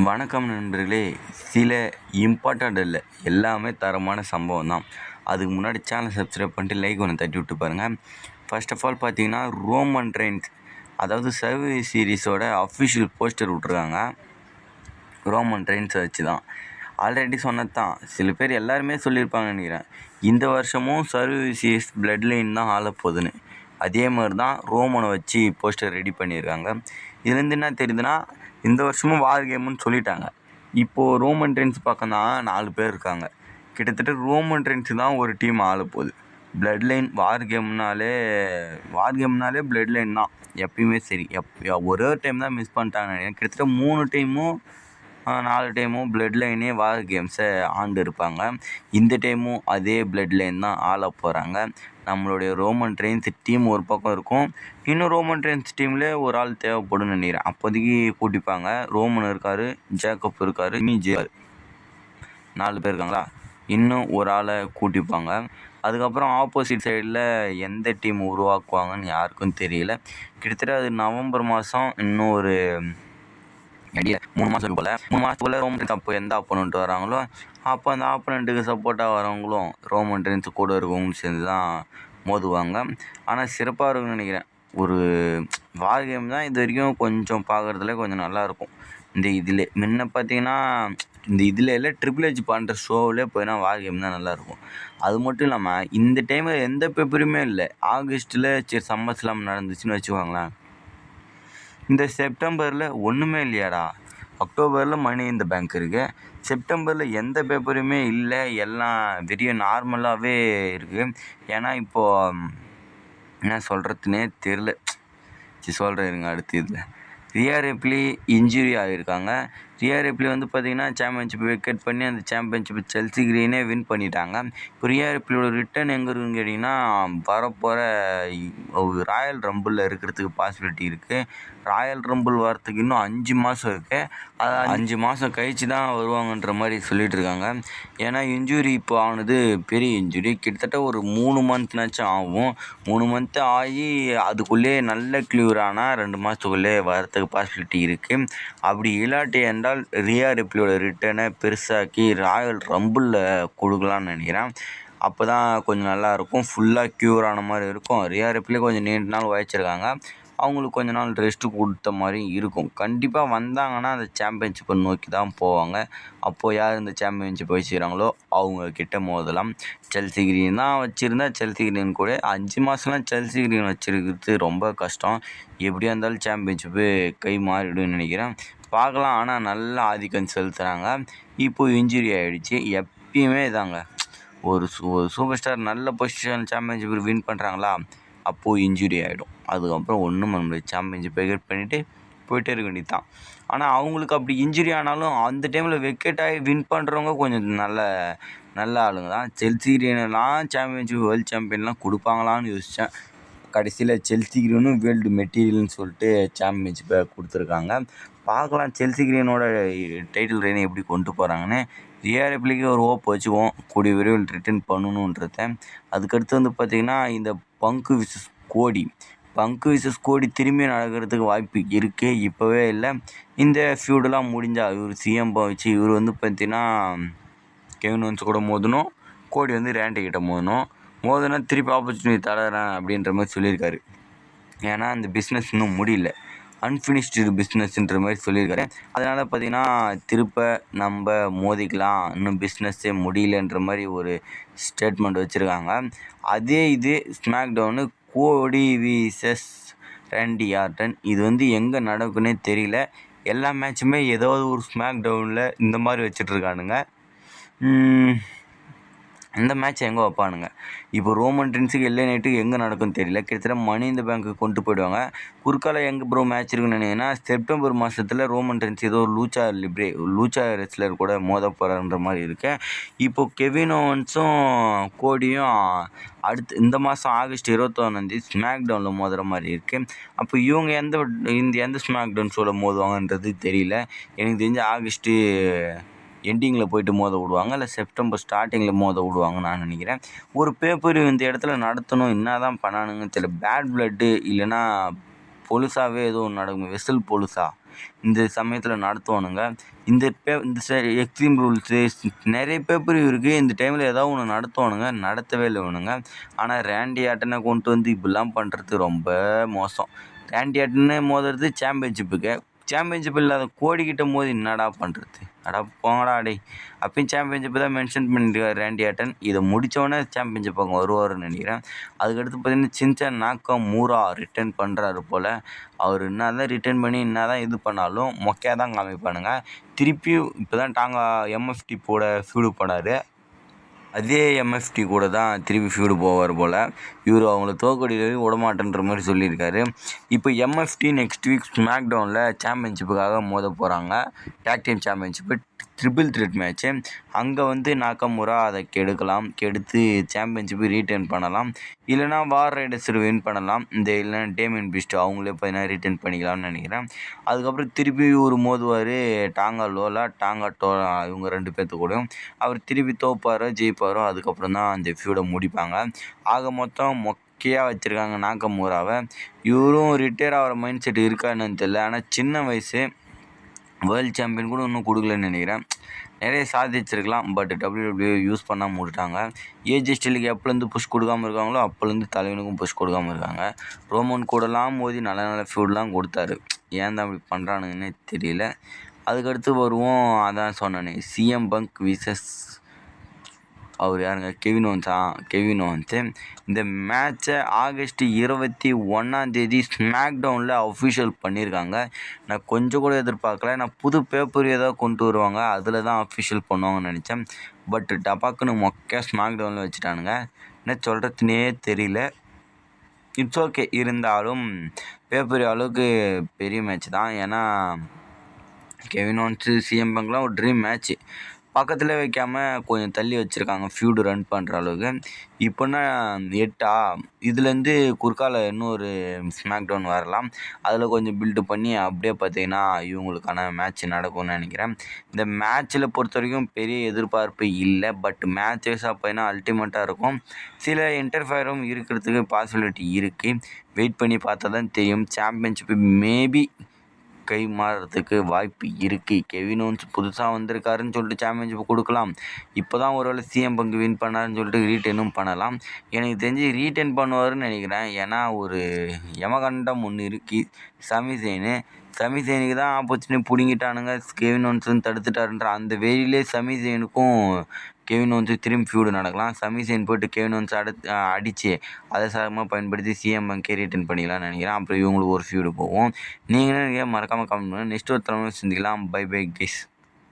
வணக்கம் நண்பர்களே. சில இம்பார்ட்டண்ட் இல்லை, எல்லாமே தரமான சம்பவம் தான். அதுக்கு முன்னாடி சேனல் சப்ஸ்கிரைப் பண்ணிட்டு லைக் ஒன்று தட்டி விட்டு பாருங்கள். ஃபர்ஸ்ட் ஆஃப் ஆல் பார்த்தீங்கன்னா, ரோமன் ரெயின்ஸ் அதாவது சர்வே சீரிஸோட அஃபிஷியல் போஸ்டர் விட்ருக்காங்க. ரோமன் ரெயின்ஸை வச்சு தான் ஆல்ரெடி சொன்னது தான். சில பேர் எல்லாருமே சொல்லியிருப்பாங்கன்னு நினைக்கிறேன், இந்த வருஷமும் சர்வே சீரிஸ் பிளட் லைன் தான் ஆளப்போகுதுன்னு. அதே மாதிரி தான் ரோமனை வச்சு போஸ்டர் ரெடி பண்ணியிருக்காங்க. இதுலேருந்து என்ன தெரியுதுன்னா, இந்த வருஷமும் வார் கேமுன்னு சொல்லிட்டாங்க. இப்போது ரோமன் ரெயின்ஸ் பக்கம் தான் 4 பேர் இருக்காங்க. கிட்டத்தட்ட ரோமன் ரெயின்ஸ் தான் ஒரு டீம் ஆளப்போகுது. பிளட் லைன் வார் கேம்னாலே பிளட் லைன் தான் எப்பயுமே. சரி, ஒரே ஒரு டைம் தான் மிஸ் பண்ணிட்டாங்க. கிட்டத்தட்ட 3 டைமும் 4 டைமும் பிளட் லைனே வார் கேம்ஸை ஆண்டு இருப்பாங்க. இந்த டைமும் அதே பிளட் லைன் தான் ஆள போகிறாங்க. நம்மளுடைய ரோமன் ரெயின்ஸ் டீம் ஒரு பக்கம் இருக்கும், இன்னும் ரோமன் ரெயின்ஸ் டீம்லேயே ஒரு ஆள் தேவைப்படும் நினைக்கிறேன். அப்போதைக்கு கூட்டிப்பாங்க. ரோமன் இருக்கார், ஜேக்கப் இருக்கார், ஜேஆர் 4 பேர் இருக்காங்களா, இன்னும் ஒரு ஆளை கூட்டிப்பாங்க. அதுக்கப்புறம் ஆப்போசிட் சைடில் எந்த டீம் உருவாக்குவாங்கன்னு யாருக்கும் தெரியல. கிட்டத்தட்ட அது நவம்பர் மாதம், இன்னும் ஒரு 3 மாதம் போல். 3 மாதத்துக்குள்ளே ரோமன் ரெயின்ஸ் அப்போ எந்த ஆப்போனண்ட் வராங்களோ அப்போ அந்த ஆப்போனண்ட்டுக்கு சப்போர்ட்டாக வரவங்களும் ரோமன் ரெயின்ஸ் கூட இருக்கவங்களும் சேர்ந்து தான் மோதுவாங்க. ஆனால் சிறப்பாக இருக்கும்னு நினைக்கிறேன். ஒரு வார் கேம் தான் இது வரைக்கும் கொஞ்சம் பார்க்குறதுல கொஞ்சம் நல்லாயிருக்கும். இந்த இதில் முன்ன பார்த்தீங்கன்னா, இந்த இதில் இல்லை, ட்ரிபிள் ஹெச் பண்ணுற ஷோவிலே போயினா வார் கேம் தான் நல்லாயிருக்கும். அது மட்டும் இல்லாமல் இந்த டைமில் எந்த பேப்பருமே இல்லை. ஆகஸ்ட்டில் சரி சம்மர் ஸ்லாம் நடந்துச்சுன்னு வச்சுக்கோங்களேன். இந்த செப்டம்பரில் ஒன்றுமே இல்லையாடா. அக்டோபரில் மணி இந்த பேங்க் இருக்குது, செப்டம்பரில் எந்த பேப்பருமே இல்லை. எல்லாம் வெறிய நார்மலாகவே இருக்குது. ஏன்னா இப்போது என்ன சொல்கிறதுனே தெரில. சொல்கிறேங்க. அடுத்து இதில் ரியா ரிப்ளி இன்ஜுரி ஆகியிருக்காங்க. ரியா ரிப்ளி வந்து பார்த்திங்கன்னா சாம்பியன்ஷிப் விக்கெட் பண்ணி அந்த சாம்பியன்ஷிப் செல்சி கிரீனே வின் பண்ணிட்டாங்க. இப்போ ரியா ரிப்ளியோட ரிட்டன் எங்கே இருக்குன்னு கேட்டிங்கன்னா, வரப்போகிற ராயல் ரம்பிளில் இருக்கிறதுக்கு பாசிபிலிட்டி இருக்குது. ராயல் ரம்பிள் வரத்துக்கு இன்னும் 5 மாதம் இருக்குது. அது 5 மாதம் கழித்து தான் வருவாங்கன்ற மாதிரி சொல்லிகிட்டு இருக்காங்க. ஏன்னா இன்ஜுரி இப்போ ஆனது பெரிய இன்ஜுரி. கிட்டத்தட்ட ஒரு 3 மந்த்னாச்சும் ஆகும். 3 மந்த்து ஆகி அதுக்குள்ளே நல்ல கிளியூர் ஆனால் 2 மாதத்துக்குள்ளே வரத்துக்கு பாசிபிலிட்டி இருக்குது. அப்படி இல்லாட்டி என்றால் ரியா ரிப்ளியோட ரிட்டனை பெருசாக்கி ராயல் ரம்பிளில் கொடுக்கலான்னு நினைக்கிறேன். அப்போ தான் கொஞ்சம் நல்லாயிருக்கும், ஃபுல்லாக க்யூர் ஆன மாதிரி இருக்கும். ரியா ரிப்ளி கொஞ்சம் நீண்ட நாள் உழைச்சிருக்காங்க, அவங்களுக்கு கொஞ்ச நாள் ரெஸ்ட்டு கொடுத்த மாதிரி இருக்கும். கண்டிப்பாக வந்தாங்கன்னா அந்த சாம்பியன்ஷிப்பை நோக்கி தான் போவாங்க. அப்போது யார் இந்த சாம்பியன்ஷிப் வச்சுக்கிறாங்களோ அவங்கக்கிட்ட மோதலாம். செல்சி கிரீன் தான் வச்சுருந்தா, செல்சி கிரீன் கூட 5 மாதம்லாம் செல்சி கிரீன் வச்சுருக்கிறது ரொம்ப கஷ்டம். எப்படியா இருந்தாலும் சாம்பியன்ஷிப்பு கை மாறிடும்னு நினைக்கிறேன். பார்க்கலாம். ஆனால் நல்ல ஆதிக்கம் செலுத்துகிறாங்க. இப்போது இன்ஜுரி ஆகிடுச்சு. எப்பயுமே இதாங்க, ஒரு சூப்பர் ஸ்டார் நல்ல பொசிஷன் சாம்பியன்ஷிப் வின் பண்ணுறாங்களா, அப்போது இன்ஜுரி ஆகிடும். அதுக்கப்புறம் ஒன்றும் பண்ண முடியாது, சாம்பியன்ஷிப் விக்கெட் பண்ணிவிட்டு போயிட்டே இருக்க வேண்டியது தான். ஆனால் அவங்களுக்கு அப்படி இன்ஜுரி ஆனாலும் அந்த டைமில் விக்கெட் ஆகி வின் பண்ணுறவங்க கொஞ்சம் நல்ல ஆளுங்க தான். செல்சி கிரீனெல்லாம் சாம்பியன்ஷிப் வேர்ல்டு சாம்பியன்லாம் கொடுப்பாங்களான்னு யோசித்தேன். கடைசியில் செல்சி கிரீனும் வேர்ல்டு மெட்டீரியல்னு சொல்லிட்டு சாம்பியன்ஷிப்பை கொடுத்துருக்காங்க. பார்க்கலாம் செல்சி கிரீனோட டைட்டில் ரெயினை எப்படி கொண்டு போகிறாங்கன்னு. ரியா ரிப்ளிக்கு ஒரு ஓப் வச்சுக்குவோம், கூடிய விரைவில் ரிட்டர்ன் பண்ணணுன்றத. அதுக்கடுத்து வந்து பார்த்திங்கன்னா, இந்த பங்கு விசஸ் கோடி திரும்பி நடக்கிறதுக்கு வாய்ப்பு இருக்குது. இப்போவே இல்லை, இந்த ஃபியூடெலாம் முடிஞ்சால் இவர் சிஎம் வச்சு இவர் வந்து பார்த்திங்கன்னா கெவின் ஓவன்ஸ் கூட மோதணும், கோடி வந்து ரேண்டி கிட்ட மோதுனா திருப்பி ஆப்பர்ச்சுனிட்டி தரேன் அப்படின்ற மாதிரி சொல்லியிருக்காரு. ஏன்னா அந்த பிஸ்னஸ் இன்னும் முடியல, அன்ஃபினிஷ்டு பிஸ்னஸ்ன்ற மாதிரி சொல்லியிருக்காரு. அதனால் பார்த்திங்கன்னா திருப்ப நம்ம மோதிக்கலாம், இன்னும் பிஸ்னஸ்ஸே முடியலன்ற மாதிரி ஒரு ஸ்டேட்மெண்ட் வச்சுருக்காங்க. அதே இது ஸ்மாக் டவுனு கோடி விசஸ் ரேண்டி ஆர்டன். இது வந்து எங்கே நடக்குன்னே தெரியல. எல்லா மேட்சுமே ஏதாவது ஒரு ஸ்மாக் டவுனில் இந்த மாதிரி வச்சிட்ருக்கானுங்க. இந்த மேட்ச் எங்கே வைப்பானுங்க? இப்போ ரோமன் ரெயின்ஸுக்கு எல்லை நைட்டுக்கு எங்கே நடக்கும்னு தெரியல. கிட்டத்தட்ட மணி இந்த பேங்க்குக்கு கொண்டு போயிடுவாங்க. குறுக்கால எங்கே ப்ரோ மேட்ச் இருக்குன்னு நினைக்கிறேன்னா, செப்டம்பர் மாதத்தில் ரோமன் ரெயின்ஸ் ஏதோ லூச்சா ரெஸ்லர் கூட மோத போகிறான்ற மாதிரி இருக்கு. இப்போது கெவின் ஓவன்ஸும் கோடியும் அடுத்து இந்த மாதம் ஆகஸ்ட் 21 ஸ்மாக் டவுனில் மோதுற மாதிரி இருக்குது. அப்போ இவங்க எந்த ஸ்மாக் டவுன் ஷோவில் மோதுவாங்கன்றது தெரியல. எனக்கு தெரிஞ்ச ஆகஸ்ட்டு எண்டிங்கில் போயிட்டு மோத விடுவாங்க, இல்லை செப்டம்பர் ஸ்டார்டிங்கில் மோத விடுவாங்கன்னு நான் நினைக்கிறேன். ஒரு பேப்பர் இந்த இடத்துல நடத்தணும், என்ன தான் பண்ணானுங்கன்னு தெரியல. பேட் பிளட்டு இல்லைன்னா பொலுசாகவே ஏதோ ஒன்று நடக்கும், வெசல் பொலுசா இந்த சமயத்தில் நடத்துவானுங்க. இந்த எக்ஸ்ட்ரீம் ரூல்ஸு நிறைய பேப்பர் இருக்குது. இந்த டைமில் ஏதாவது ஒன்று நடத்துவானுங்க, நடத்தவே இல்லை இவனுங்க. ஆனால் ரேண்டி ஆர்ட்டனை கொண்டு வந்து இப்படிலாம் பண்ணுறது ரொம்ப மோசம். ரேண்டி ஆர்ட்டனை மோதுறது சாம்பியன்ஷிப் இல்லாத கோடிக்கிட்ட மோதி என்னடா பண்ணுறது? அடா போங்கடா டேய். அப்பயும் சாம்பியன்ஷிப்பு தான் மென்ஷன் பண்ணியிருக்காரு ரேண்டி ஆர்ட்டன். இதை முடித்தவொடனே சாம்பியன்ஷிப் அவங்க வருவாருன்னு நினைக்கிறேன். அதுக்கடுத்து பார்த்தீங்கன்னா சின்சான் நாக்கமூரா ரிட்டர்ன் பண்ணுறாரு போல். அவர் என்ன தான் ரிட்டர்ன் பண்ணி என்ன தான் இது பண்ணாலும் மொக்கையாக தான் காமிப்பானுங்க. திருப்பியும் இப்போ தான் எம்எஃப்டி போட ஃபீடு போனார். அதே எம்எஃப்டி கூட தான் திருப்பி ஃபீடு போவார் போல். இவர் அவங்கள தோக்கடியில விடமாட்டேன்ற மாதிரி சொல்லியிருக்காரு. இப்போ எம்எஃப்டி நெக்ஸ்ட் வீக் ஸ்மாக் டவுனில் சாம்பியன்ஷிப்புக்காக மோத போகிறாங்க. Tag team championship triple thread match. அங்கே வந்து நாக்கமுரா அதை கெடுத்து சாம்பியன்ஷிப்பு ரீட்டர்ன் பண்ணலாம். இல்லைனா வார் ரைடர்ஸ் வின் பண்ணலாம். இல்லைனா டேமியன் பிஸ்ட் அவங்களே பார்த்தீங்கன்னா ரிட்டர்ன் பண்ணிக்கலாம்னு நினைக்கிறேன். அதுக்கப்புறம் திருப்பி இவர் மோதுவார் டாங்கா லோலா, டாங்கா டோலா இவங்க 2 பேர்த்து கூடயும். அவர் திருப்பி தோப்பாரோ ஜெயிப்பாரோ அதுக்கப்புறம் தான் அந்த ஃபியூடை முடிப்பாங்க. ஆக மொத்தம் மொக்கையாக வச்சுருக்காங்க நாக்கமுராவை. இவரும் ரிட்டையர் ஆகிற மைண்ட் செட் இருக்கான்னு தெரியல. ஆனால் சின்ன வயசு வேர்ல்டு சாம்பியன் கூட இன்னும் கொடுக்கலன்னு நினைக்கிறேன். நிறைய சாதிச்சிருக்கலாம். பட் WWE யூஸ் பண்ணாமல் விட்டுட்டாங்க. ஏஜி ஸ்டீலுக்கு எப்போலேருந்து புஷ் கொடுக்காமல் இருக்காங்களோ அப்போலேருந்து தலைவனுக்கும் புஷ் கொடுக்காமல் இருக்காங்க. ரோமன் கூடலாம் மோதி நல்ல ஃபியூட்லாம் கொடுத்தாரு. ஏன் தான் அப்படி பண்ணுறானுங்கன்னே தெரியல. அதுக்கடுத்து வருவோம். அதான் சொன்னேனே, சிஎம் பங்க் விசஸ் அவர் யாருங்க, கெவின் ஓவன்ஸு. இந்த மேட்ச்சை ஆகஸ்ட் 21 ஸ்மாக் டவுனில் அஃபிஷியல் பண்ணியிருக்காங்க. நான் கொஞ்சம் கூட எதிர்பார்க்கல. நான் புது பேப்பர் ஏதாவது கொண்டு வருவாங்க, அதில் தான் அஃபிஷியல் பண்ணுவாங்கன்னு நினச்சேன். பட் டபாக்குன்னு மொக்கையாக ஸ்மாக் டவுனில் வச்சுட்டானுங்க. என்ன சொல்கிறதுனே தெரியல. It's okay. இருந்தாலும் பேப்பர் அளவுக்கு பெரிய மேட்ச் தான். ஏன்னா கெவின் ஓவன்ஸு சிஎம் பங்க்லாம் ஒரு ட்ரீம் மேட்ச்சு. பக்கத்தில் வைக்காமல் கொஞ்சம் தள்ளி வச்சுருக்காங்க ஃபியூடு ரன் பண்ணுற அளவுக்கு. இப்போன்னா 8 இதுலேருந்து குறுக்கால இன்னொரு ஸ்மாக் டவுன் வரலாம். அதில் கொஞ்சம் பில்டு பண்ணி அப்படியே பார்த்தீங்கன்னா இவங்களுக்கான மேட்ச் நடக்கும்னு நினைக்கிறேன். இந்த மேட்ச்சில் பொறுத்த வரைக்கும் பெரிய எதிர்பார்ப்பு இல்லை. பட் மேட்ச் வைஸாக பார்த்தீங்கன்னா அல்டிமேட்டாக இருக்கும். சில இன்டர்ஃபயரும் இருக்கிறதுக்கு பாசிபிலிட்டி இருக்குது. வெயிட் பண்ணி பார்த்தா தான் தெரியும். சாம்பியன்ஷிப்பு மேபி கை மாறுறதுக்கு வாய்ப்பு இருக்குது. கெவின் ஓவன்ஸ் புதுசாக வந்திருக்காருன்னு சொல்லிட்டு சாம்பியன்ஷிப் கொடுக்கலாம். இப்போ தான் ஒருவேளை சிஎம் பங்கு வின் பண்ணாருன்னு சொல்லிட்டு ரீட்டர்னும் பண்ணலாம். எனக்கு தெரிஞ்சு ரீட்டர்ன் பண்ணுவாருன்னு நினைக்கிறேன். ஏன்னா ஒரு யமகண்டம் ஒன்று இருக்குது. சமிசேனுக்கு தான் ஆப்பர்ச்சுனிட்டி பிடுங்கிட்டானுங்க. கெவின் ஓவன்ஸ் தடுத்துட்டாருன்ற அந்த வெறியிலே சமிசேனுக்கும் கெவின் ஓவன்ஸு திரும்பி ஃபியூடு நடக்கலாம். சமிசேன் போய்ட்டு கெவின் ஓவன்ஸ் அடித்து அதை சாதகமாக பயன்படுத்தி சிஎம் பங்கே ரிட்டர்ன் பண்ணிக்கலாம்னு நினைக்கிறேன். அப்புறம் இவங்களுக்கு ஒரு ஃபியூடு போகும். நீங்களும் மறக்காமல் கமெண்ட் பண்ணுங்கள். நெக்ஸ்ட் ஒரு தலைமை சந்திக்கலாம். Bye guys.